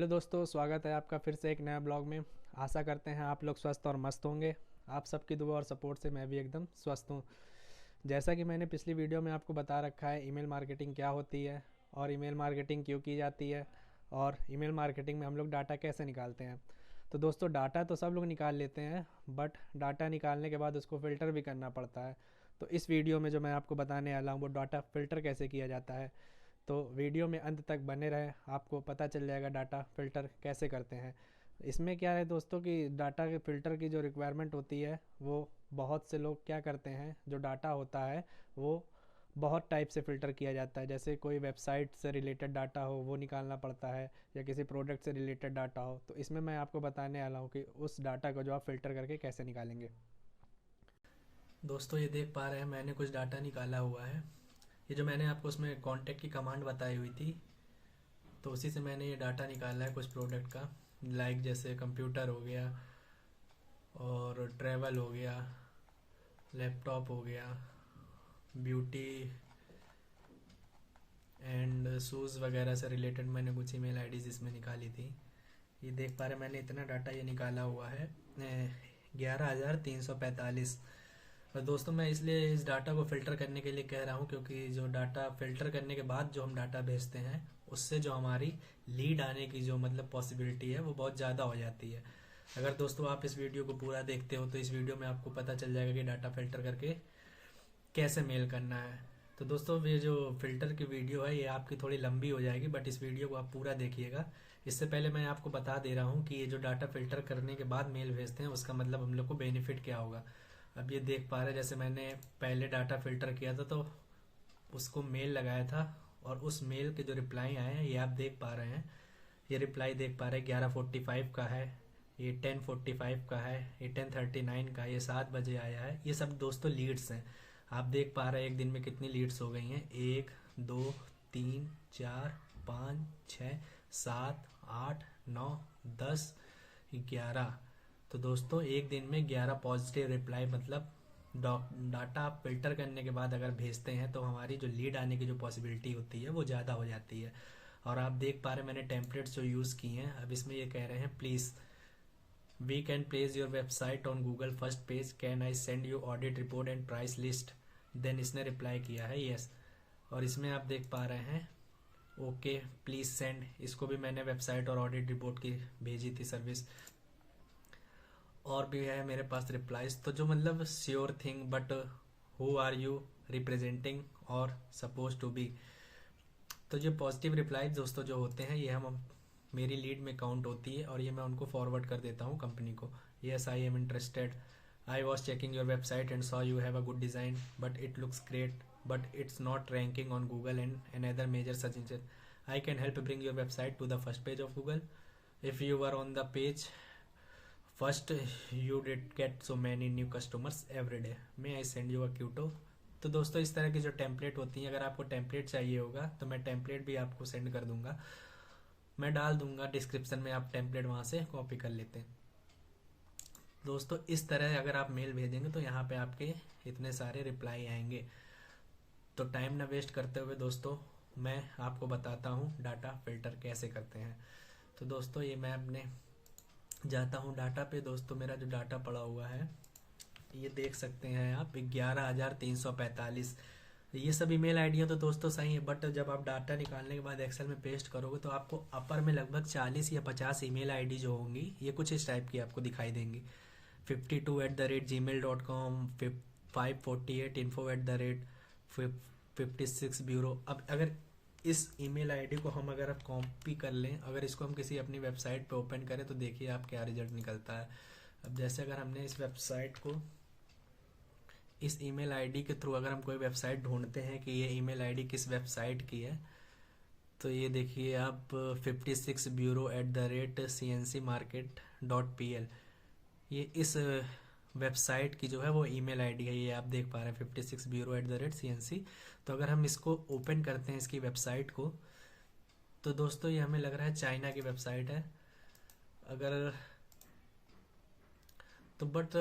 Hello दोस्तों, स्वागत है आपका फिर से एक नया ब्लॉग में। आशा करते हैं आप लोग स्वस्थ और मस्त होंगे। आप सबकी दुआ और सपोर्ट से मैं भी एकदम स्वस्थ हूँ। जैसा कि मैंने पिछली वीडियो में आपको बता रखा है, ईमेल मार्केटिंग क्या होती है और ईमेल मार्केटिंग क्यों की जाती है और ईमेल मार्केटिंग में हम लोग डाटा कैसे निकालते हैं। तो दोस्तों, डाटा तो सब लोग निकाल लेते हैं, बट डाटा निकालने के बाद उसको फ़िल्टर भी करना पड़ता है। तो इस वीडियो में जो मैं आपको बताने वाला हूँ वो डाटा फ़िल्टर कैसे किया जाता है। तो वीडियो में अंत तक बने रहें, आपको पता चल जाएगा डाटा फ़िल्टर कैसे करते हैं। इसमें क्या है दोस्तों कि डाटा के फ़िल्टर की जो रिक्वायरमेंट होती है वो बहुत से लोग क्या करते हैं, जो डाटा होता है वो बहुत टाइप से फ़िल्टर किया जाता है। जैसे कोई वेबसाइट से रिलेटेड डाटा हो वो निकालना पड़ता है, या किसी प्रोडक्ट से रिलेटेड डाटा हो। तो इसमें मैं आपको बताने वाला हूँ कि उस डाटा को जो आप फ़िल्टर करके कैसे निकालेंगे। दोस्तों, ये देख पा रहे हैं मैंने कुछ डाटा निकाला हुआ है। ये जो मैंने आपको उसमें कॉन्टैक्ट की कमांड बताई हुई थी, तो उसी से मैंने ये डाटा निकाला है कुछ प्रोडक्ट का। लाइक जैसे कंप्यूटर हो गया, और ट्रैवल हो गया, लैपटॉप हो गया, ब्यूटी एंड शूज़ वगैरह से रिलेटेड मैंने कुछ ईमेल आईडीज़ इसमें निकाली थी। ये देख पा रहे हैं मैंने इतना डाटा ये निकाला हुआ है, 11,345। और दोस्तों, मैं इसलिए इस डाटा को फ़िल्टर करने के लिए कह रहा हूँ क्योंकि जो डाटा फ़िल्टर करने के बाद जो हम डाटा भेजते हैं उससे जो हमारी लीड आने की जो मतलब पॉसिबिलिटी है वो बहुत ज़्यादा हो जाती है। अगर दोस्तों आप इस वीडियो को पूरा देखते हो तो इस वीडियो में आपको पता चल जाएगा कि डाटा फ़िल्टर करके कैसे मेल करना है। तो दोस्तों, ये जो फ़िल्टर की वीडियो है ये आपकी थोड़ी लंबी हो जाएगी, बट इस वीडियो को आप पूरा देखिएगा। इससे पहले मैं आपको बता दे रहा हूँ कि ये जो डाटा फ़िल्टर करने के बाद मेल भेजते हैं उसका मतलब हम लोग को बेनिफिट क्या होगा। अब ये देख पा रहे हैं, जैसे मैंने पहले डाटा फ़िल्टर किया था तो उसको मेल लगाया था, और उस मेल के जो रिप्लाई आए हैं ये आप देख पा रहे हैं। ये रिप्लाई देख पा रहे हैं 11:45 का है, ये 10:45 का है, ये 10:39 का है, ये 7 बजे आया है। ये सब दोस्तों लीड्स हैं। आप देख पा रहे हैं एक दिन में कितनी लीड्स हो गई हैं। 1, 2, 3, 4, 5, 6, 7, 8, 9, 10, 11। तो दोस्तों, एक दिन में 11 पॉजिटिव रिप्लाई, मतलब डाटा आप फिल्टर करने के बाद अगर भेजते हैं तो हमारी जो लीड आने की जो पॉसिबिलिटी होती है वो ज़्यादा हो जाती है। और आप देख पा रहे हैं मैंने टेम्पलेट्स जो यूज़ किए हैं। अब इसमें ये कह रहे हैं, please we can place your website on Google first page, can I send you audit report and price list. Then इसने रिप्लाई किया है यस। और इसमें आप देख पा रहे हैं ओके प्लीज़ सेंड, इसको भी मैंने वेबसाइट और ऑडिट रिपोर्ट की भेजी थी सर्विस। और भी है मेरे पास रिप्लाईज, तो जो मतलब sure thing but who are you representing or suppose to be. तो जो पॉजिटिव रिप्लाईज दोस्तों जो होते हैं ये हम मेरी लीड में काउंट होती है, और ये मैं उनको फॉरवर्ड कर देता हूँ कंपनी को। Yes I am interested, I was checking your website and saw you have a good design but it looks great but it's not ranking on Google and another major search engine. I can help bring your website to the first page of Google if you are on the page first you did get so many new customers every day, may I send you a quote. तो दोस्तों, इस तरह की जो template होती हैं, अगर आपको टेम्पलेट चाहिए होगा तो मैं टेम्पलेट भी आपको सेंड कर दूंगा, मैं डाल दूंगा डिस्क्रिप्शन में, आप टेम्पलेट वहाँ से कॉपी कर लेते हैं। दोस्तों, इस तरह अगर आप मेल भेजेंगे तो यहाँ पे आपके इतने सारे रिप्लाई आएंगे। तो टाइम ना वेस्ट करते हुए दोस्तों, मैं आपको बताता हूँ डाटा फिल्टर कैसे करते हैं। तो दोस्तों, ये मैं अपने जाता हूँ डाटा पे। दोस्तों, मेरा जो डाटा पड़ा हुआ है ये देख सकते हैं आप, 11,345। ये सब ईमेल आईडियाँ तो दोस्तों सही है, बट जब आप डाटा निकालने के बाद एक्सेल में पेस्ट करोगे तो आपको अपर में लगभग 40 या 50 ईमेल आईडी जो होंगी ये कुछ इस टाइप की आपको दिखाई देंगी। 52@gmail.com, 548info@, 56 bureau. अब अगर इस ईमेल आईडी को हम अगर आप कॉपी कर लें, अगर इसको हम किसी अपनी वेबसाइट पे ओपन करें तो देखिए आप क्या रिजल्ट निकलता है। अब जैसे अगर हमने इस वेबसाइट को, इस ईमेल आईडी के थ्रू अगर हम कोई वेबसाइट ढूंढते हैं कि ये ईमेल आईडी किस वेबसाइट की है, तो ये देखिए आप 56bureau@cncmarket.pl, ये इस वेबसाइट की जो है वो ईमेल आईडी है। ये आप देख पा रहे हैं 56bureau@cnc। तो अगर हम इसको ओपन करते हैं इसकी वेबसाइट को, तो दोस्तों ये हमें लग रहा है चाइना की वेबसाइट है। अगर तो बट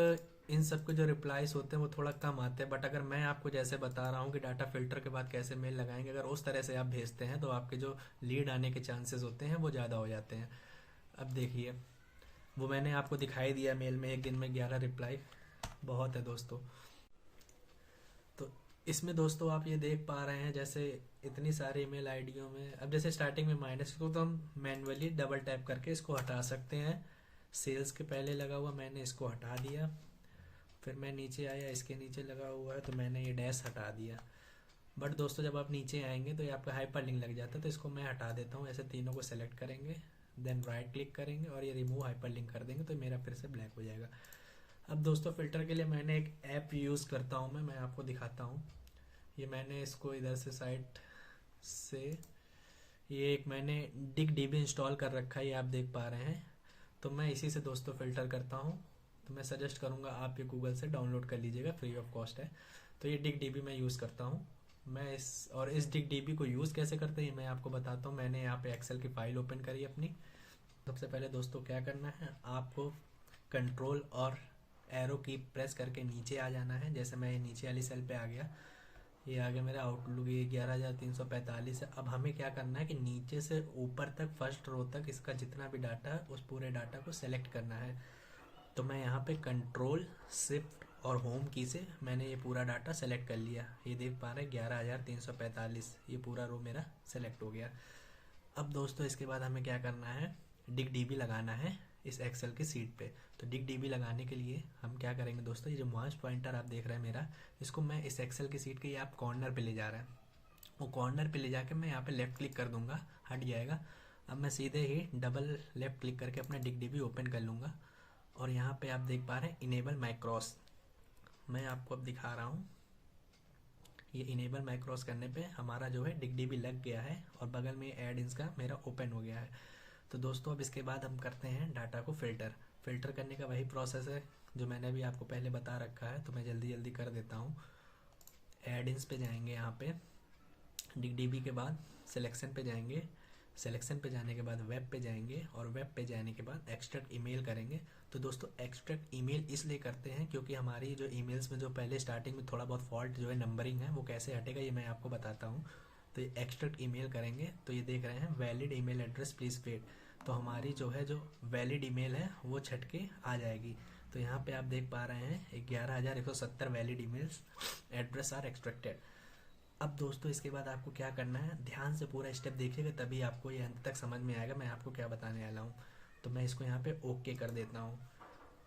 इन सब के जो रिप्लाईज होते हैं वो थोड़ा कम आते हैं, बट अगर मैं आपको जैसे बता रहा हूँ कि डाटा फिल्टर के बाद कैसे मेल लगाएंगे, अगर उस तरह से आप भेजते हैं तो आपके जो लीड आने के चांसेस होते हैं वो ज़्यादा हो जाते हैं। अब देखिए, वो मैंने आपको दिखाई दिया मेल में, एक दिन में 11 रिप्लाई बहुत है दोस्तों। तो इसमें दोस्तों आप ये देख पा रहे हैं, जैसे इतनी सारी ईमेल आईडियों में, अब जैसे स्टार्टिंग में माइनस को तो हम मैन्युअली डबल टैप करके इसको हटा सकते हैं। सेल्स के पहले लगा हुआ मैंने इसको हटा दिया, फिर मैं नीचे आया, इसके नीचे लगा हुआ है तो मैंने ये डैश हटा दिया। बट दोस्तों जब आप नीचे आएंगे तो ये आपका हाइपर लिंक लग जाता है, तो इसको मैं हटा देता हूँ। ऐसे तीनों को सेलेक्ट करेंगे, देन राइट क्लिक करेंगे और ये रिमूव हाइपर लिंक कर देंगे, तो मेरा फिर से ब्लैक हो जाएगा। अब दोस्तों फिल्टर के लिए मैंने एक ऐप यूज़ करता हूँ, मैं आपको दिखाता हूँ। ये मैंने इसको इधर से साइट से, ये एक मैंने डिग डीबी इंस्टॉल कर रखा है, ये आप देख पा रहे हैं। तो मैं इसी से दोस्तों फ़िल्टर करता हूँ। तो मैं सजेस्ट करूँगा आप ये गूगल से डाउनलोड कर लीजिएगा, फ्री ऑफ कॉस्ट है। तो ये डिग डीबी मैं यूज़ करता हूँ। मैं इस डिग डीबी को यूज़ कैसे करते हैं मैं आपको बताता हूँ। मैंने यहाँ पे एक्सेल की फ़ाइल ओपन करी अपनी। सबसे पहले दोस्तों क्या करना है, आपको कंट्रोल और एरो की प्रेस करके नीचे आ जाना है। जैसे मैं नीचे वाली सेल पे आ गया, ये आगे मेरा आउटलुक, ये 11,345 है। अब हमें क्या करना है कि नीचे से ऊपर तक फर्स्ट रो तक इसका जितना भी डाटा है उस पूरे डाटा को सेलेक्ट करना है। तो मैं यहाँ पे कंट्रोल शिफ्ट और होम की से मैंने ये पूरा डाटा सेलेक्ट कर लिया। ये देख पा रहे हैं 11,345, ये पूरा रो मेरा सेलेक्ट हो गया। अब दोस्तों इसके बाद हमें क्या करना है, डिग डीबी लगाना है इस एक्सेल की सीट पे। तो डिग डीबी लगाने के लिए हम क्या करेंगे दोस्तों, ये जो माउस पॉइंटर आप देख रहे हैं मेरा, इसको मैं इस एक्सेल की सीट के ये आप कॉर्नर पे ले जा रहे हैं, वो कॉर्नर पे ले जाके मैं यहाँ पे लेफ्ट क्लिक कर दूंगा, हट जाएगा। अब मैं सीधे ही डबल लेफ्ट क्लिक करके अपना डिग डीबी ओपन कर लूँगा और यहाँ पे आप देख पा रहे हैं इनेबल माइक्रॉस, मैं आपको अब दिखा रहा हूँ। ये इनेबल माइक्रॉस करने पे हमारा जो है डिग डीबी लग गया है और बगल में ऐड इन्स का मेरा ओपन हो गया है। तो दोस्तों अब इसके बाद हम करते हैं डाटा को फ़िल्टर करने का वही प्रोसेस है जो मैंने अभी आपको पहले बता रखा है, तो मैं जल्दी जल्दी कर देता हूँ। एड-इन्स पे जाएंगे, यहाँ पे डिग डीबी के बाद सिलेक्शन पे जाएंगे, सिलेक्शन पे जाने के बाद वेब पे जाएंगे और वेब पे जाने के बाद एक्सट्रैक्ट ईमेल करेंगे। तो दोस्तों एक्सट्रैक्ट ईमेल इसलिए करते हैं क्योंकि हमारी जो ईमेल्स में जो पहले स्टार्टिंग में थोड़ा बहुत फॉल्ट जो है नंबरिंग है वो कैसे हटेगा ये मैं आपको बताता हूँ। तो ये एक्सट्रैक्ट ईमेल करेंगे, तो ये देख रहे हैं valid email address please wait, तो हमारी जो है जो वैलिड ईमेल है वो छट के आ जाएगी। तो यहाँ पे आप देख पा रहे हैं 11,170 valid emails address are extracted. अब दोस्तों इसके बाद आपको क्या करना है, ध्यान से पूरा स्टेप देखिएगा तभी आपको ये अंत तक समझ में आएगा मैं आपको क्या बताने वाला हूँ। तो मैं इसको यहाँ पे ओके कर देता हूँ।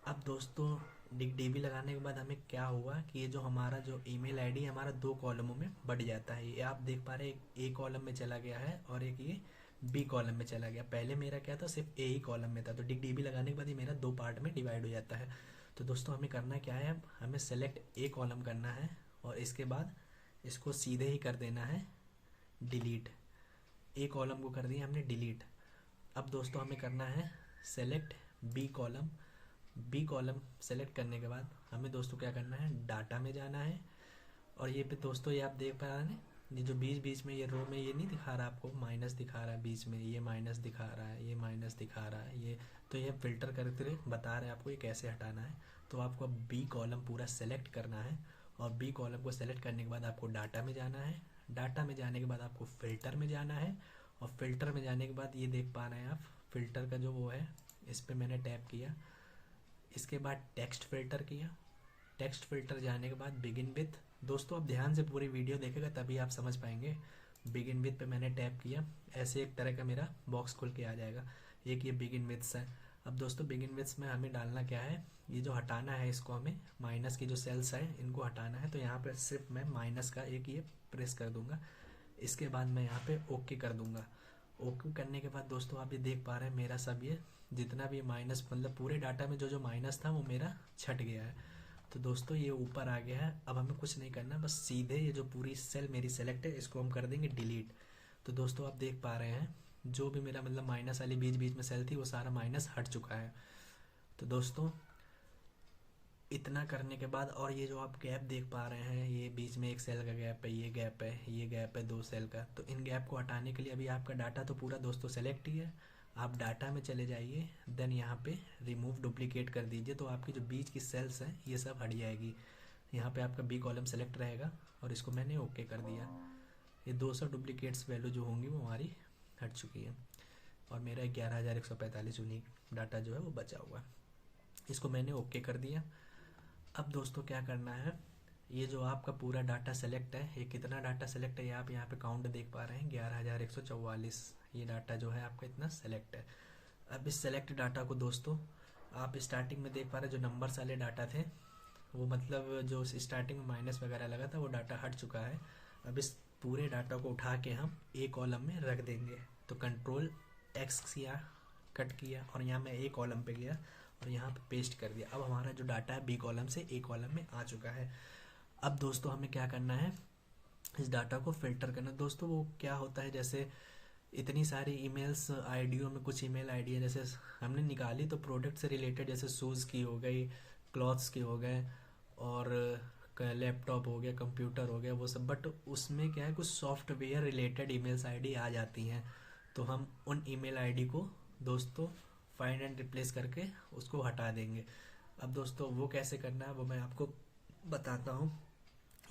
अब दोस्तों डिग डीबी लगाने के बाद हमें क्या हुआ कि ये जो हमारा जो ईमेल आईडी हमारा 2 कॉलमों में बढ़ जाता है। ये आप देख पा रहे हैं एक ए कॉलम में चला गया है और एक ये बी कॉलम में चला गया। पहले मेरा क्या था, सिर्फ ए ही कॉलम में था, तो डिग डीबी लगाने के बाद ये मेरा 2 पार्ट में डिवाइड हो जाता है। तो दोस्तों हमें करना क्या है, हमें सेलेक्ट ए कॉलम करना है और इसके बाद इसको सीधे ही कर देना है डिलीट। ए कॉलम को कर दिया हमने डिलीट। अब दोस्तों हमें करना है select B column. B column select करने के बाद हमें दोस्तों क्या करना है, डाटा में जाना है और ये पे दोस्तों ये आप देख पा रहे हैं, ये जो बीच बीच में ये रो में ये नहीं दिखा रहा आपको, माइनस दिखा रहा है बीच में, ये माइनस दिखा रहा है, ये माइनस दिखा रहा है, ये तो ये फिल्टर करके बता रहे हैं आपको ये कैसे हटाना है। तो आपको अब बी कॉलम पूरा सेलेक्ट करना है और बी कॉलम को सेलेक्ट करने के बाद आपको डाटा में जाना है। डाटा में जाने के बाद आपको फ़िल्टर में जाना है और फिल्टर में जाने के बाद ये देख पा रहे हैं आप फ़िल्टर का जो वो है, इस पर मैंने टैप किया। इसके बाद टेक्स्ट फ़िल्टर किया। टेक्स्ट फ़िल्टर जाने के बाद बिगिन विथ, दोस्तों आप ध्यान से पूरी वीडियो देखेगा तभी आप समझ पाएंगे। बिगिन विथ पे मैंने टैप किया, ऐसे एक तरह का मेरा बॉक्स खुल के आ जाएगा। एक ये बिगिन विथ्स है। अब दोस्तों बिगिन विथ्स में हमें डालना क्या है, ये जो हटाना है इसको हमें माइनस की जो सेल्स है इनको हटाना है। तो यहाँ पे सिर्फ मैं माइनस का एक ये प्रेस कर दूंगा। इसके बाद मैं यहाँ पे ओके कर दूंगा। ओके करने के बाद दोस्तों आप ये देख पा रहे हैं मेरा सब ये जितना भी माइनस मतलब पूरे डाटा में जो जो माइनस था वो मेरा छट गया है। तो दोस्तों ये ऊपर आ गया है। अब हमें कुछ नहीं करना, बस सीधे ये जो पूरी सेल मेरी सेलेक्ट है इसको हम कर देंगे डिलीट। तो दोस्तों आप देख पा रहे हैं जो भी मेरा मतलब माइनस वाली बीच बीच में सेल थी वो सारा माइनस हट चुका है। तो दोस्तों इतना करने के बाद और ये जो आप गैप देख पा रहे हैं, ये बीच में एक सेल का गैप है, ये गैप है, ये गैप है 2 सेल का, तो इन गैप को हटाने के लिए अभी आपका डाटा तो पूरा दोस्तों सेलेक्ट ही है। आप डाटा में चले जाइए, देन यहाँ पे रिमूव डुप्लीकेट कर दीजिए, तो आपकी जो बीच की सेल्स हैं ये सब हट जाएगी। यहाँ पे आपका बी कॉलम सेलेक्ट रहेगा और इसको मैंने ओके कर दिया। ये 200 डुप्लीकेट्स वैल्यू जो होंगी वो हमारी हट चुकी है। और मेरा 11,145 यूनिक डाटा जो है वो बचा हुआ है। इसको मैंने ओके कर दिया। अब दोस्तों क्या करना है, ये जो आपका पूरा डाटा सेलेक्ट है, ये कितना डाटा सेलेक्ट है, ये आप यहाँ पे काउंट देख पा रहे हैं 11,144, ये डाटा जो है आपका इतना सेलेक्ट है। अब इस सेलेक्ट डाटा को दोस्तों आप स्टार्टिंग में देख पा रहे हैं, जो नंबर्स वाले डाटा थे वो मतलब जो स्टार्टिंग में माइनस वगैरह लगा था वो डाटा हट चुका है। अब इस पूरे डाटा को उठा के हम ए कॉलम में रख देंगे। तो कंट्रोल एक्स किया, कट किया, और यहाँ मैं ए कॉलम पे गया और यहाँ पे पेस्ट कर दिया। अब हमारा जो डाटा है बी कॉलम से ए कॉलम में आ चुका है। अब दोस्तों हमें क्या करना है, इस डाटा को फिल्टर करना। दोस्तों वो क्या होता है, जैसे इतनी सारी ईमेल्स आईडियों में कुछ ईमेल आईडी है जैसे हमने निकाली तो प्रोडक्ट से रिलेटेड, जैसे शूज़ की हो गई, क्लॉथ्स के हो गए, और लैपटॉप हो गया, कंप्यूटर हो गया, वो सब। बट उसमें क्या है, कुछ सॉफ्टवेयर रिलेटेड ईमेल्स आईडी आ जाती हैं, तो हम उन ईमेल आईडी को दोस्तों फाइंड एंड रिप्लेस करके उसको हटा देंगे। अब दोस्तों वो कैसे करना है वो मैं आपको बताता हूँ।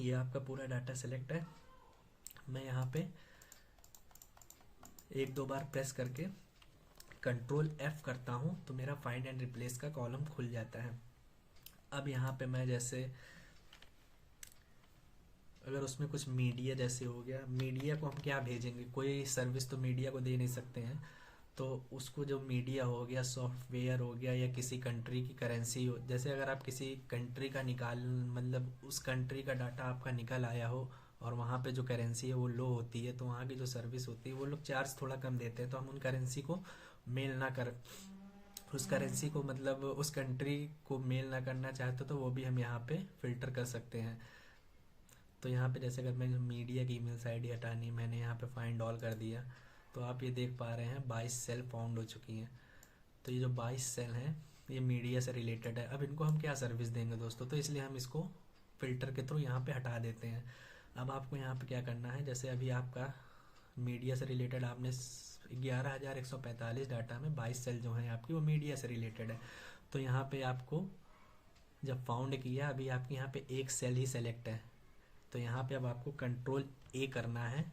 ये आपका पूरा डाटा सेलेक्ट है, मैं यहाँ पे एक दो बार प्रेस करके कंट्रोल एफ करता हूँ तो मेरा फाइंड एंड रिप्लेस का कॉलम खुल जाता है। अब यहाँ पे मैं जैसे अगर उसमें कुछ मीडिया जैसे हो गया, मीडिया को हम क्या भेजेंगे, कोई सर्विस तो मीडिया को दे नहीं सकते हैं, तो उसको जो मीडिया हो गया, सॉफ्टवेयर हो गया, या किसी कंट्री की करेंसी हो, जैसे अगर आप किसी कंट्री का मतलब उस कंट्री का डाटा आपका निकल आया हो और वहाँ पे जो करेंसी है वो लो होती है, तो वहाँ की जो सर्विस होती है वो लोग चार्ज थोड़ा कम देते हैं, तो हम उन करेंसी को मेल ना कर उस करेंसी को मतलब उस कंट्री को मेल ना करना चाहते तो वो भी हम यहाँ पे फिल्टर कर सकते हैं। तो यहाँ पे जैसे अगर मैं मीडिया की ईमेल आईडी हटानी, मैंने यहाँ पे फाइंड ऑल कर दिया, तो आप ये देख पा रहे हैं 22 सेल फाउंड हो चुकी हैं। तो ये जो 22 सेल हैं ये मीडिया से रिलेटेड है। अब इनको हम क्या सर्विस देंगे दोस्तों, तो इसलिए हम इसको फिल्टर के थ्रू यहाँ पे हटा देते हैं। अब आपको यहाँ पे क्या करना है, जैसे अभी आपका मीडिया से रिलेटेड आपने 11,145 डाटा में 22 सेल जो हैं आपकी वो मीडिया से रिलेटेड है, तो यहाँ पे आपको जब फाउंड किया अभी आपके यहाँ पे एक सेल ही सेलेक्ट है, तो यहाँ पे अब आपको कंट्रोल ए करना है।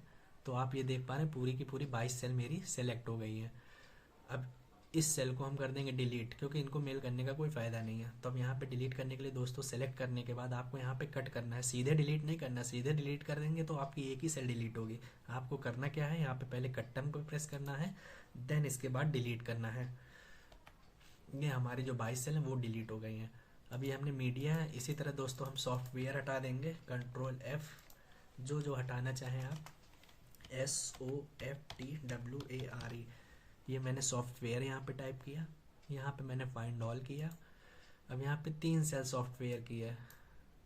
तो आप ये देख पा रहे हैं पूरी की पूरी 22 सेल मेरी सेलेक्ट हो गई है। अब इस सेल को हम कर देंगे डिलीट, क्योंकि इनको मेल करने का कोई फ़ायदा नहीं है। तो अब यहाँ पे डिलीट करने के लिए दोस्तों सेलेक्ट करने के बाद आपको यहाँ पे कट करना है, सीधे डिलीट नहीं करना। सीधे डिलीट कर देंगे तो आपकी एक ही सेल डिलीट होगी। आपको करना क्या है, यहाँ पे पहले कट बटन को प्रेस करना है, देन इसके बाद डिलीट करना है। ये हमारी जो 22 सेल हैं वो डिलीट हो गई हैं। अभी हमने मीडिया है, इसी तरह दोस्तों हम सॉफ्टवेयर हटा देंगे, कंट्रोल एफ, जो जो हटाना चाहें आप, SOFTWARE, ये मैंने सॉफ्टवेयर यहाँ पे टाइप किया, यहाँ पे मैंने फाइंड ऑल किया। अब यहाँ पे 3 सेल सॉफ्टवेयर की है,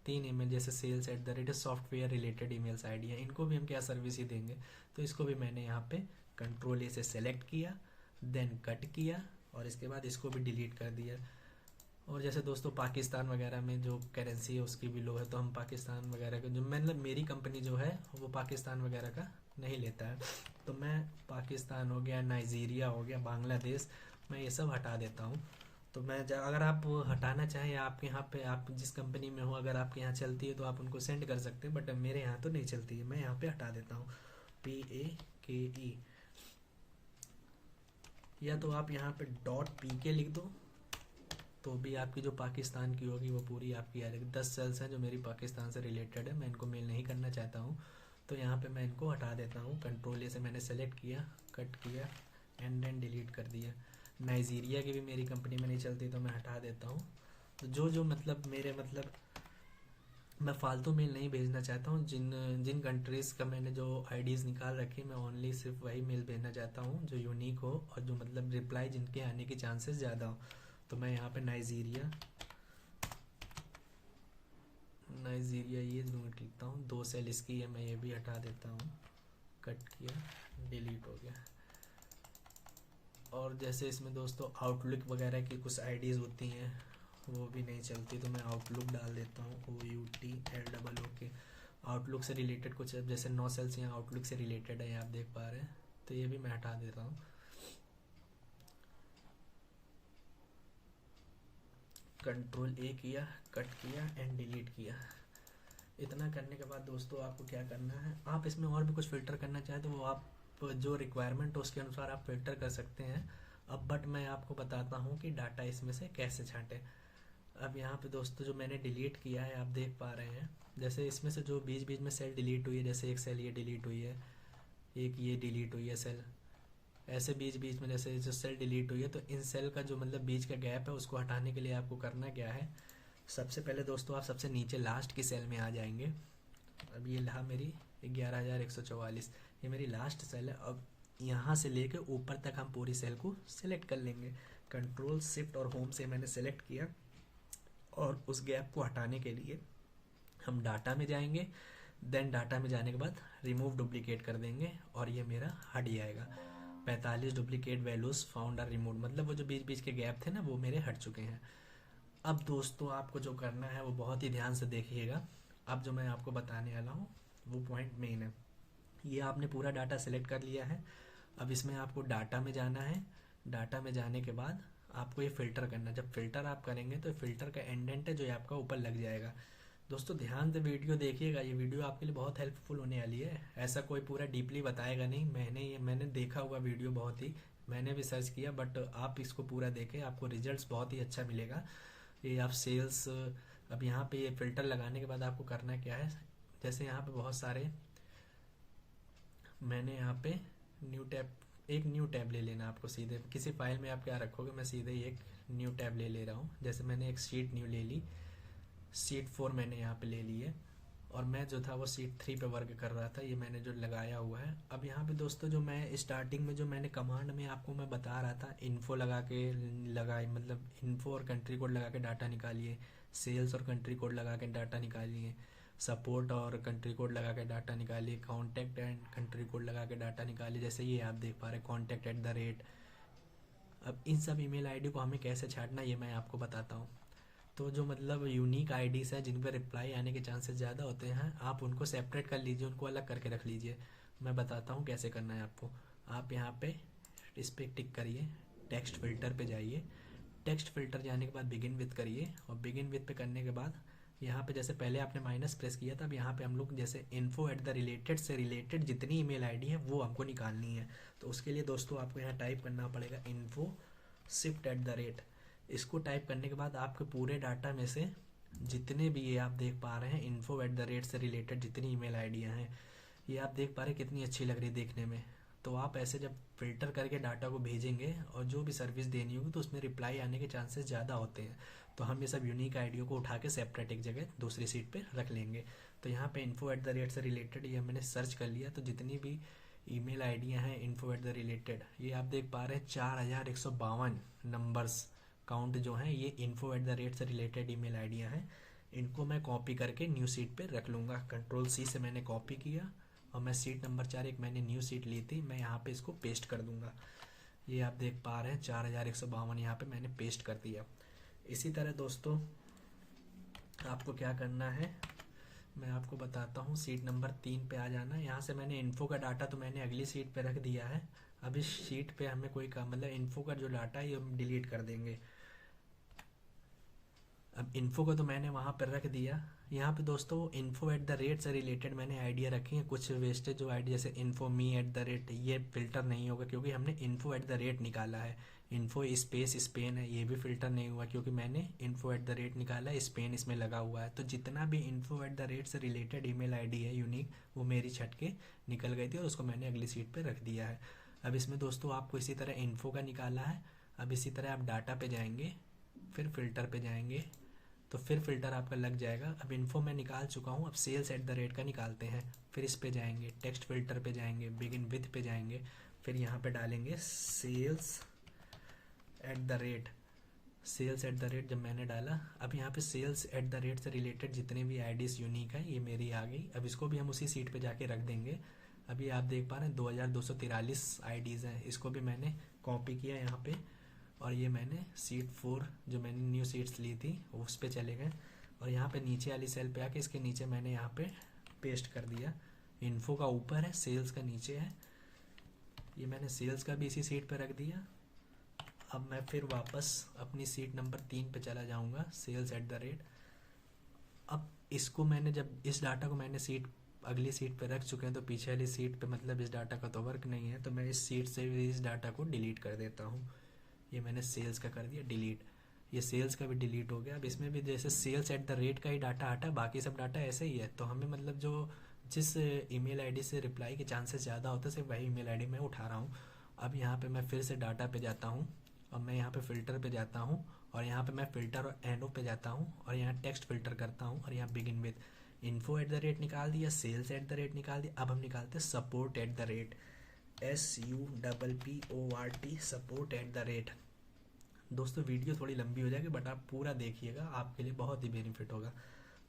3 ईमेल जैसे sales@ software related emails ID है, इनको भी हम क्या सर्विस ही देंगे, तो इसको भी मैंने यहाँ पे कंट्रोल ए से सेलेक्ट किया, देन कट किया और इसके बाद इसको भी डिलीट कर दिया। और जैसे दोस्तों पाकिस्तान वगैरह में जो करेंसी है उसकी भी लो है, तो हम पाकिस्तान वगैरह का जो मतलब मेरी कंपनी जो है वो पाकिस्तान वगैरह का नहीं लेता है, तो मैं पाकिस्तान हो गया, नाइजीरिया हो गया, बांग्लादेश, मैं ये सब हटा देता हूँ। तो मैं अगर आप हटाना चाहें, आपके यहाँ पे आप जिस कंपनी में हो अगर आपके यहाँ चलती है तो आप उनको सेंड कर सकते हैं, बट मेरे यहाँ तो नहीं चलती है, मैं यहाँ पे हटा देता हूँ PAKE, या तो आप यहाँ पे .PK लिख दो तो भी आपकी जो पाकिस्तान की होगी वो पूरी आपकी आ जाएगी। 10 सेल्स हैं जो मेरी पाकिस्तान से रिलेटेड है, मैं इनको मेल नहीं करना चाहता हूँ, तो यहाँ पे मैं इनको हटा देता हूँ। कंट्रोल ए से मैंने सेलेक्ट किया, कट किया एंड देन डिलीट कर दिया। नाइजीरिया की भी मेरी कंपनी में नहीं चलती तो मैं हटा देता हूँ। तो जो जो मतलब मेरे मतलब मैं फालतू मेल नहीं भेजना चाहता हूँ, जिन कंट्रीज़ का मैंने जो आईडीज़ निकाल रखी मैं ओनली सिर्फ वही मेल भेजना चाहता हूँ जो यूनिक हो और जो मतलब रिप्लाई जिनके आने के चांसेस ज़्यादा हो। तो मैं यहाँ पे नाइजीरिया ये नोट लिखता हूँ, 2 सेल इसकी है, मैं ये भी हटा देता हूँ, कट किया, डिलीट हो गया। और जैसे इसमें दोस्तों आउटलुक वगैरह की कुछ आईडीज़ होती हैं वो भी नहीं चलती, तो मैं आउटलुक डाल देता हूँ, OUTLOOK। आउटलुक से रिलेटेड कुछ जैसे 9 सेल्स यहाँ आउटलुक से रिलेटेड है, आप देख पा रहे हैं, तो ये भी मैं हटा देता हूँ। कंट्रोल ए किया, कट किया एंड डिलीट किया। इतना करने के बाद दोस्तों आपको क्या करना है, आप इसमें और भी कुछ फ़िल्टर करना चाहें तो वो आप जो रिक्वायरमेंट हो उसके अनुसार आप फिल्टर कर सकते हैं। अब बट मैं आपको बताता हूँ कि डाटा इसमें से कैसे छांटें। अब यहाँ पे दोस्तों जो मैंने डिलीट किया है आप देख पा रहे हैं, जैसे इसमें से जो बीच बीच में सेल डिलीट हुई है, जैसे एक सेल ये डिलीट हुई है, एक ये डिलीट हुई है सेल, ऐसे बीच बीच में जैसे जो सेल डिलीट हुई है, तो इन सेल का जो मतलब बीच का गैप है उसको हटाने के लिए आपको करना क्या है, सबसे पहले दोस्तों आप सबसे नीचे लास्ट की सेल में आ जाएंगे। अब ये रहा मेरी 11,144, ये मेरी लास्ट सेल है। अब यहाँ से लेके ऊपर तक हम पूरी सेल को सिलेक्ट कर लेंगे। कंट्रोल शिफ्ट और होम से मैंने सेलेक्ट किया, और उस गैप को हटाने के लिए हम डाटा में जाएंगे। देन डाटा में जाने के बाद रिमूव डुप्लीकेट कर देंगे और ये मेरा हट जाएगा। 45 duplicate values found are remove, मतलब वो जो बीच बीच के गैप थे ना वो मेरे हट चुके हैं। अब दोस्तों आपको जो करना है वो बहुत ही ध्यान से देखिएगा। अब जो मैं आपको बताने वाला हूँ वो पॉइंट मेन है। ये आपने पूरा डाटा सेलेक्ट कर लिया है। अब इसमें आपको डाटा में जाना है। डाटा में जाने के बाद आपको ये फ़िल्टर करना है। जब फ़िल्टर आप करेंगे तो फ़िल्टर का एंडेंट है जो ये आपका ऊपर लग जाएगा। दोस्तों ध्यान से वीडियो देखिएगा, ये वीडियो आपके लिए बहुत हेल्पफुल होने वाली है। ऐसा कोई पूरा डीपली बताएगा नहीं, मैंने देखा हुआ वीडियो बहुत ही, मैंने भी सर्च किया, बट आप इसको पूरा देखें, आपको रिजल्ट्स बहुत ही अच्छा मिलेगा। ये आप सेल्स, अब यहाँ पे ये फ़िल्टर लगाने के बाद आपको करना क्या है, जैसे यहाँ पे बहुत सारे, मैंने यहाँ पे न्यू टैब, एक न्यू टैब ले लेना आपको। सीधे किसी फाइल में आप क्या रखोगे, मैं सीधे ही एक न्यू टैब ले रहा हूँ। जैसे मैंने एक शीट न्यू ले ली, शीट 4 मैंने यहाँ पे ले ली है, और मैं जो था वो शीट 3 पे वर्क कर रहा था, ये मैंने जो लगाया हुआ है। अब यहाँ पे दोस्तों जो मैं स्टार्टिंग में जो मैंने कमांड में आपको मैं बता रहा था, इन्फो लगा के लगाई, मतलब इन्फो और कंट्री कोड लगा के डाटा निकालिए, सेल्स और कंट्री कोड लगा के डाटा निकालिए, सपोर्ट और कंट्री कोड लगा के डाटा निकालिए, कॉन्टैक्ट एंड कंट्री कोड लगा के डाटा निकालिए। जैसे ये आप देख पा रहे हैं contact@। अब इन सब ईमेल आईडी को हमें कैसे छांटना ये मैं आपको बताता हूँ। तो जो मतलब यूनिक आईडीज़ है जिन पर रिप्लाई आने के चांसेस ज़्यादा होते हैं, आप उनको सेपरेट कर लीजिए, उनको अलग करके रख लीजिए। मैं बताता हूँ कैसे करना है आपको। आप यहाँ पे इस पर टिक करिए, टेक्स्ट फिल्टर पे जाइए, टेक्स्ट फिल्टर जाने के बाद बिगिन विथ करिए, और बिगिन विथ पे करने के बाद यहाँ पे जैसे पहले आपने माइनस प्रेस किया था, अब यहाँ पे हम लोग जैसे इन्फो एट द रिलेटेड से रिलेटेड जितनी ईमेल आईडी है वो हमको निकालनी है। तो उसके लिए दोस्तों आपको यहाँ टाइप करना पड़ेगा info shift eight the rate. इसको टाइप करने के बाद आपके पूरे डाटा में से जितने भी ये आप देख पा रहे हैं इन्फो एट द रेट से रिलेटेड जितनी ईमेल आईडियाँ हैं, ये आप देख पा रहे हैं कितनी अच्छी लग रही है देखने में। तो आप ऐसे जब फिल्टर करके डाटा को भेजेंगे और जो भी सर्विस देनी होगी तो उसमें रिप्लाई आने के चांसेस ज़्यादा होते हैं। तो हम ये सब यूनिक आईडियो को उठा के सेपरेट एक जगह दूसरी सीट पे रख लेंगे। तो यहाँ पे इन्फो एट द रेट से रिलेटेड ये मैंने सर्च कर लिया, तो जितनी भी ईमेल आईडियाँ हैं इन्फो एट द रिलेटेड, ये आप देख पा रहे हैं 4152 नंबर्स काउंट जो हैं, ये इन्फो एट द रेट से रिलेटेड ईमेल आईडियाँ हैं। इनको मैं कॉपी करके न्यू सीट पे रख लूँगा। कंट्रोल C से मैंने कॉपी किया, और मैं सीट नंबर 4 एक मैंने न्यू सीट ली थी, मैं यहाँ पे इसको पेस्ट कर दूँगा। ये आप देख पा रहे हैं 4152 यहाँ पे मैंने पेस्ट कर दिया। इसी तरह दोस्तों आपको क्या करना है मैं आपको बताता हूँ। सीट नंबर 3 पे आ जाना। यहाँ से मैंने इन्फो का डाटा तो मैंने अगली सीट पे रख दिया है। अब इस शीट पे हमें कोई काम, मतलब इन्फो का जो डाटा है ये हम डिलीट कर देंगे। अब इन्फो को तो मैंने वहाँ पर रख दिया। यहाँ पे दोस्तों इन्फो एट द रेट से रिलेटेड मैंने आइडिया रखी है, कुछ वेस्टेज जो आइडिया जैसे info me at the rate, ये फिल्टर नहीं होगा क्योंकि हमने इन्फो एट द रेट निकाला है। इन्फो स्पेस स्पेन है, ये भी फिल्टर नहीं हुआ क्योंकि मैंने इन्फो एट द रेट निकाला है, स्पेन इसमें लगा हुआ है। तो जितना भी इन्फो एट द रेट से रिलेटेड ईमेल आईडी है यूनिक, वो मेरी छट के निकल गई थी और उसको मैंने अगली सीट पर रख दिया है। अब इसमें दोस्तों आपको इसी तरह इन्फो का निकाला है। अब इसी तरह आप डाटा पे जाएंगे, फिर फिल्टर पे जाएंगे, तो फिर फिल्टर आपका लग जाएगा। अब इन्फो मैं निकाल चुका हूँ, अब सेल्स एट द रेट का निकालते हैं। फिर इस पे जाएंगे, टेक्स्ट फिल्टर पे जाएंगे, बिगिन विथ पे जाएंगे, फिर यहाँ पे डालेंगे sales at the rate. Sales at the rate जब मैंने डाला, अब यहाँ पे सेल्स एट द रेट से रिलेटेड जितने भी आईडीज़ यूनिक है ये मेरी आ गई। अब इसको भी हम उसी सीट पे जाके रख देंगे। अभी आप देख पा रहे हैं 2243 आईडीज़ हैं, इसको भी मैंने कॉपी किया यहाँ पे, और ये मैंने सीट 4 जो मैंने न्यू सीट्स ली थी उस पे चले गए, और यहाँ पे नीचे वाली सेल पे आके इसके नीचे मैंने यहाँ पे पेस्ट कर दिया। इन्फो का ऊपर है, सेल्स का नीचे है, ये मैंने सेल्स का भी इसी सीट पे रख दिया। अब मैं फिर वापस अपनी सीट नंबर 3 पे चला जाऊँगा, सेल्स एट द रेट। अब इसको मैंने जब इस डाटा को मैंने सीट अगली सीट पे रख चुके हैं तो पीछे वाली सीट पे मतलब इस डाटा का तो वर्क नहीं है, तो मैं इस सीट से भी इस डाटा को डिलीट कर देता हूँ। ये मैंने सेल्स का कर दिया डिलीट, ये सेल्स का भी डिलीट हो गया। अब इसमें भी जैसे सेल्स एट द रेट का ही डाटा हटा, बाकी सब डाटा ऐसे ही है। तो हमें मतलब जो जिस ईमेल आईडी से रिप्लाई के चांसेस ज़्यादा होते हैं सिर्फ वही ईमेल आईडी मैं उठा रहा हूँ। अब यहाँ पे मैं फिर से डाटा पे जाता हूँ और मैं यहाँ पे फ़िल्टर पे जाता हूँ और यहाँ पे मैं फ़िल्टर और एनो पे जाता हूँ और यहाँ टेक्स्ट फ़िल्टर करता हूँ और यहाँ begin with info at the rate निकाल दिया, सेल्स एट द रेट निकाल दिया। अब हम निकालते हैं support at the rate, SUPPORT, support at the rate. दोस्तों वीडियो थोड़ी लंबी हो जाएगी बट आप पूरा देखिएगा, आपके लिए बहुत ही बेनिफिट होगा।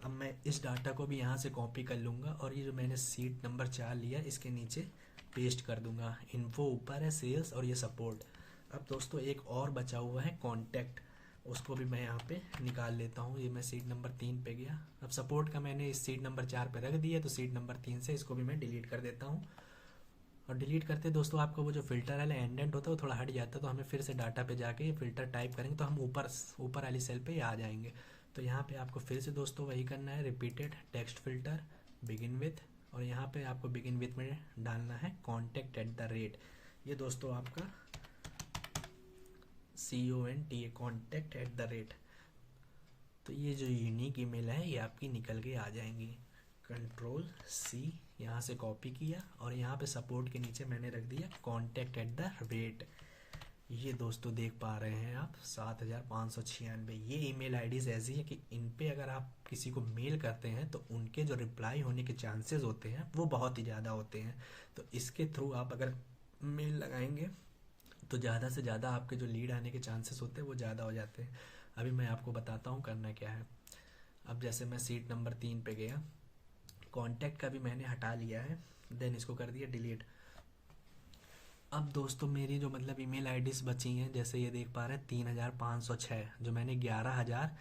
अब मैं इस डाटा को भी यहाँ से कॉपी कर लूँगा और ये जो मैंने सीट नंबर 4 लिया इसके नीचे पेस्ट कर दूँगा। इन्फो ऊपर है, सेल्स और ये सपोर्ट। अब दोस्तों एक और बचा हुआ है कॉन्टैक्ट, उसको भी मैं यहाँ पे निकाल लेता हूँ। ये मैं सीट नंबर 3 पे गया। अब सपोर्ट का मैंने इस सीट नंबर 4 पे रख दिया, तो सीट नंबर 3 से इसको भी मैं डिलीट कर देता हूँ। और डिलीट करते दोस्तों आपका वो जो फिल्टर वाला एंडेंट होता है वो थोड़ा हट जाता है, तो हमें फिर से डाटा पे जाके फिल्टर टाइप करेंगे तो हम ऊपर वाली सेल पे आ जाएंगे। तो यहाँ पे आपको फिर से दोस्तों वही करना है, repeated text filter begin with, और यहाँ पे आपको बिगिन विथ में डालना है कॉन्टैक्ट एट द रेट। ये दोस्तों आपका CONTA, contact at the rate. तो ये जो यूनिक ईमेल है ये आपकी निकल के आ जाएंगी। Ctrl+C यहाँ से कॉपी किया और यहाँ पे सपोर्ट के नीचे मैंने रख दिया कॉन्टैक्ट एट द रेट। ये दोस्तों देख पा रहे हैं आप 7596। ये ईमेल आईडीज़ ऐसी है कि इन पे अगर आप किसी को मेल करते हैं तो उनके जो रिप्लाई होने के चांसेस होते हैं वो बहुत ही ज़्यादा होते हैं। तो इसके थ्रू आप अगर मेल लगाएंगे तो ज़्यादा से ज़्यादा आपके जो लीड आने के चांसेस होते हैं वो ज़्यादा हो जाते हैं। अभी मैं आपको बताता हूँ करना क्या है। अब जैसे मैं सीट नंबर 3 पे गया, कॉन्टैक्ट का भी मैंने हटा लिया है, देन इसको कर दिया डिलीट। अब दोस्तों मेरी जो मतलब ईमेल आईडीज़ बची हैं, जैसे ये देख पा रहे हैं 3506, जो मैंने 11,000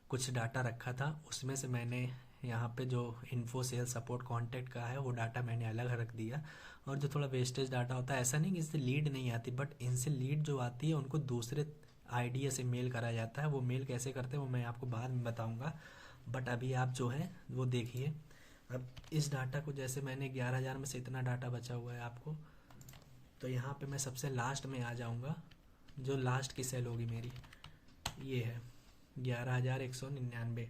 कुछ डाटा रखा था उसमें से मैंने यहाँ पे जो इन्फो सेल सपोर्ट कॉन्टैक्ट का है वो डाटा मैंने अलग रख दिया। और जो थोड़ा वेस्टेज डाटा होता है, ऐसा नहीं कि इससे लीड नहीं आती, बट इनसे लीड जो आती है उनको दूसरे आईडी से मेल करा जाता है। वो मेल कैसे करते हैं वो मैं आपको बाद में बताऊंगा, बट अभी आप जो है वो देखिए। अब इस डाटा को जैसे मैंने 11,000 में से इतना डाटा बचा हुआ है आपको, तो यहाँ पे मैं सबसे लास्ट में आ जाऊँगा। जो लास्ट की सेल होगी मेरी ये है 11,199,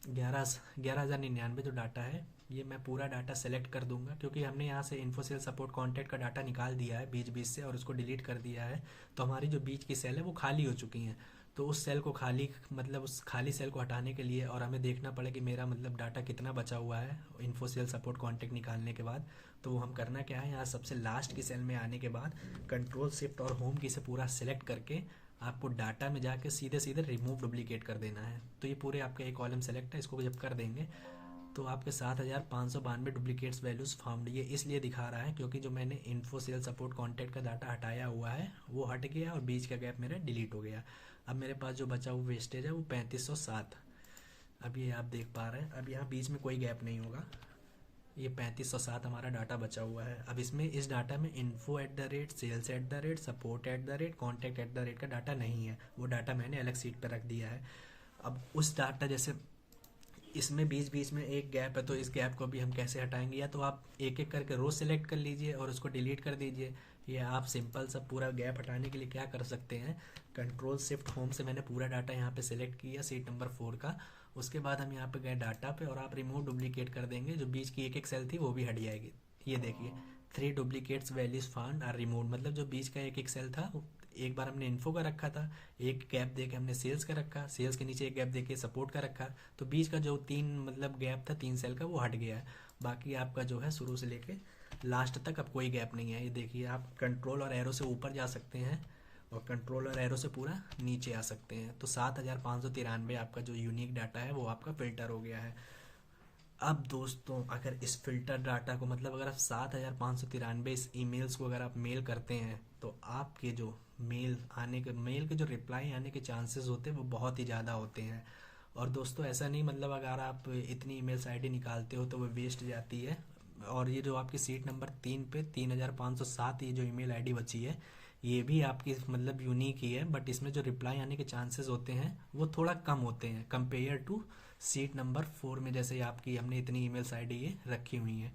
11,099 जो डाटा है ये मैं पूरा डाटा सेलेक्ट कर दूंगा, क्योंकि हमने यहाँ से इन्फोसेल सपोर्ट कॉन्टैक्ट का डाटा निकाल दिया है बीच बीच से और उसको डिलीट कर दिया है। तो हमारी जो बीच की सेल है वो खाली हो चुकी हैं। तो उस सेल को खाली मतलब उस खाली सेल को हटाने के लिए और हमें देखना पड़े कि मेरा मतलब डाटा कितना बचा हुआ है इन्फोसेल सपोर्ट कॉन्टैक्ट निकालने के बाद। तो वो हम करना क्या है, यहाँ सबसे लास्ट की सेल में आने के बाद Ctrl+Shift और होम की से पूरा सेलेक्ट करके आपको डाटा में जाके सीधे सीधे रिमूव डुप्लीकेट कर देना है। तो ये पूरे आपका एक कॉलम सेलेक्ट है, इसको जब कर देंगे तो आपके 7,592 डुप्लीकेट्स वैल्यूज़ फाउंड। ये इसलिए दिखा रहा है क्योंकि जो मैंने इन्फो सेल सपोर्ट कॉन्टैक्ट का डाटा हटाया हुआ है वो हट गया और बीच का गैप मेरा डिलीट हो गया। अब मेरे पास जो बचा हुआ वेस्टेज है वो 3507। अब ये आप देख पा रहे हैं, अब यहाँ बीच में कोई गैप नहीं होगा, ये 3507 हमारा डाटा बचा हुआ है। अब इसमें इस डाटा में info at the rate, sales at the rate, support at the rate, contact at the rate का डाटा नहीं है, वो डाटा मैंने अलग सीट पर रख दिया है। अब उस डाटा जैसे इसमें बीच बीच में एक गैप है तो इस गैप को भी हम कैसे हटाएंगे, या तो आप एक एक करके रो सेलेक्ट कर लीजिए और उसको डिलीट कर दीजिए, या आप सिंपल सा पूरा गैप हटाने के लिए क्या कर सकते हैं, Ctrl+Shift होम से मैंने पूरा डाटा यहाँ पे सिलेक्ट किया सीट नंबर 4 का। उसके बाद हम यहाँ पे गए डाटा पे और आप रिमूव डुप्लीकेट कर देंगे, जो बीच की एक एक सेल थी वो भी हट जाएगी। ये देखिए 3 duplicates values found are remove, मतलब जो बीच का एक एक सेल था एक बार हमने इन्फो का रखा था, एक गैप दे के हमने सेल्स का रखा, सेल्स के नीचे एक गैप दे के सपोर्ट का रखा, तो बीच का जो 3 मतलब गैप था 3 सेल का वो हट गया है। बाकी आपका जो है शुरू से लेके लास्ट तक अब कोई गैप नहीं है। ये देखिए आप कंट्रोल और एरो से ऊपर जा सकते हैं और कंट्रोल और एरो से पूरा नीचे आ सकते हैं। तो 7,593 आपका जो यूनिक डाटा है वो आपका फिल्टर हो गया है। अब दोस्तों अगर इस फिल्टर डाटा को मतलब अगर आप 7,593 इस ईमेल्स को अगर आप मेल करते हैं तो आपके जो मेल के जो रिप्लाई आने के चांसेस होते हैं वो बहुत ही ज़्यादा होते हैं। और दोस्तों ऐसा नहीं मतलब अगर आप इतनी ईमेल्स आईडी निकालते हो तो वो वेस्ट जाती है। और ये जो आपकी सीट नंबर 3 पे 3,507 ये जो ईमेल आईडी बची है ये भी आपकी मतलब यूनिक ही है, बट इसमें जो रिप्लाई आने के चांसेस होते हैं वो थोड़ा कम होते हैं कंपेयर टू सीट नंबर 4 में जैसे आपकी हमने इतनी ईमेल्स आईडी ये रखी हुई हैं।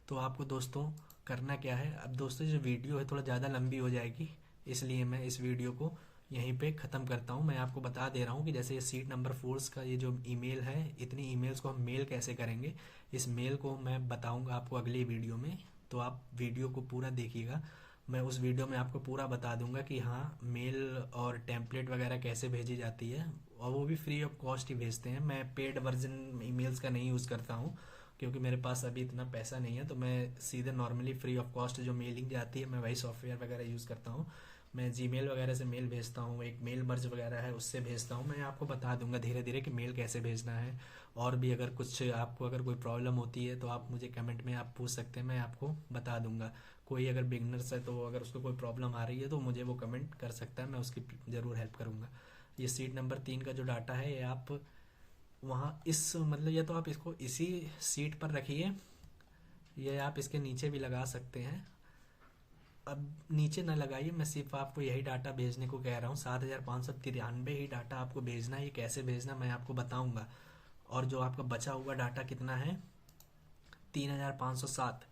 तो आपको दोस्तों करना क्या है, अब दोस्तों जो वीडियो है थोड़ा ज़्यादा लंबी हो जाएगी, इसलिए मैं इस वीडियो को यहीं पे ख़त्म करता हूँ। मैं आपको बता दे रहा हूँ कि जैसे ये सीट नंबर 4 का ये जो ईमेल है, इतनी ईमेल्स को हम मेल कैसे करेंगे, इस मेल को मैं बताऊँगा आपको अगली वीडियो में। तो आप वीडियो को पूरा देखिएगा, मैं उस वीडियो में आपको पूरा बता दूंगा कि हाँ मेल और टेम्पलेट वगैरह कैसे भेजी जाती है, और वो भी फ्री ऑफ कॉस्ट ही भेजते हैं। मैं पेड वर्जन ईमेल्स का नहीं यूज़ करता हूँ, क्योंकि मेरे पास अभी इतना पैसा नहीं है। तो मैं सीधे नॉर्मली फ्री ऑफ कॉस्ट जो मेलिंग जाती है, मैं वही सॉफ्टवेयर वगैरह यूज़ करता हूँ। मैं जीमेल वगैरह से मेल भेजता हूँ, एक मेल मर्ज वगैरह है उससे भेजता हूँ। मैं आपको बता दूंगा धीरे धीरे कि मेल कैसे भेजना है। और भी अगर कुछ आपको अगर कोई प्रॉब्लम होती है तो आप मुझे कमेंट में आप पूछ सकते हैं, मैं आपको बता दूंगा। कोई अगर बिगनर्स है तो अगर उसको कोई प्रॉब्लम आ रही है तो मुझे वो कमेंट कर सकता है, मैं उसकी ज़रूर हेल्प करूँगा। ये सीट नंबर 3 का जो डाटा है ये आप वहाँ इस मतलब या तो आप इसको इसी सीट पर रखिए, ये आप इसके नीचे भी लगा सकते हैं। अब नीचे ना लगाइए, मैं सिर्फ आपको यही डाटा भेजने को कह रहा हूँ। 7,593 ही डाटा आपको भेजना है। ये कैसे भेजना मैं आपको बताऊंगा। और जो आपका बचा हुआ डाटा कितना है 3,507,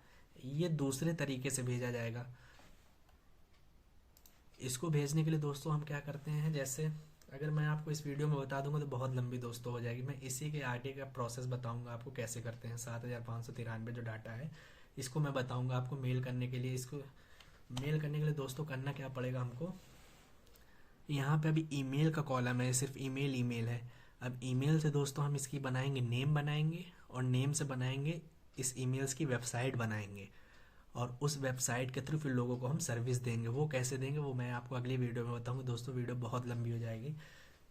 ये दूसरे तरीके से भेजा जाएगा। इसको भेजने के लिए दोस्तों हम क्या करते हैं, जैसे अगर मैं आपको इस वीडियो में बता दूंगा तो बहुत लंबी दोस्तों हो जाएगी। मैं इसी के आगे का प्रोसेस बताऊंगा आपको कैसे करते हैं। 7,593 जो डाटा है इसको मैं बताऊंगा आपको मेल करने के लिए। इसको मेल करने के लिए दोस्तों करना क्या पड़ेगा हमको, यहाँ पे अभी ईमेल का कॉलम है, सिर्फ ईमेल ईमेल है। अब ईमेल से दोस्तों हम इसकी बनाएंगे नेम बनाएंगे, और नेम से बनाएंगे इस ईमेल्स की वेबसाइट बनाएंगे, और उस वेबसाइट के थ्रू फिर लोगों को हम सर्विस देंगे। वो कैसे देंगे वो मैं आपको अगली वीडियो में बताऊंगा। दोस्तों वीडियो बहुत लंबी हो जाएगी।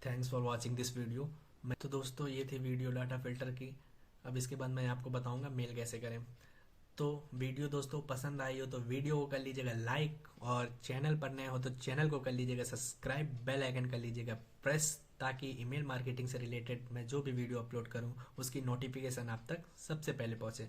Thanks for watching this video. मैं तो दोस्तों ये थी वीडियो डाटा फिल्टर की। अब इसके बाद मैं आपको बताऊंगा मेल कैसे करें। तो वीडियो दोस्तों पसंद आई हो तो वीडियो को कर लीजिएगा लाइक, और चैनल पर नए हो तो चैनल को कर लीजिएगा सब्सक्राइब, बेल आइकन कर लीजिएगा प्रेस, ताकि ईमेल मार्केटिंग से रिलेटेड मैं जो भी वीडियो अपलोड करूं उसकी नोटिफिकेशन आप तक सबसे पहले पहुंचे।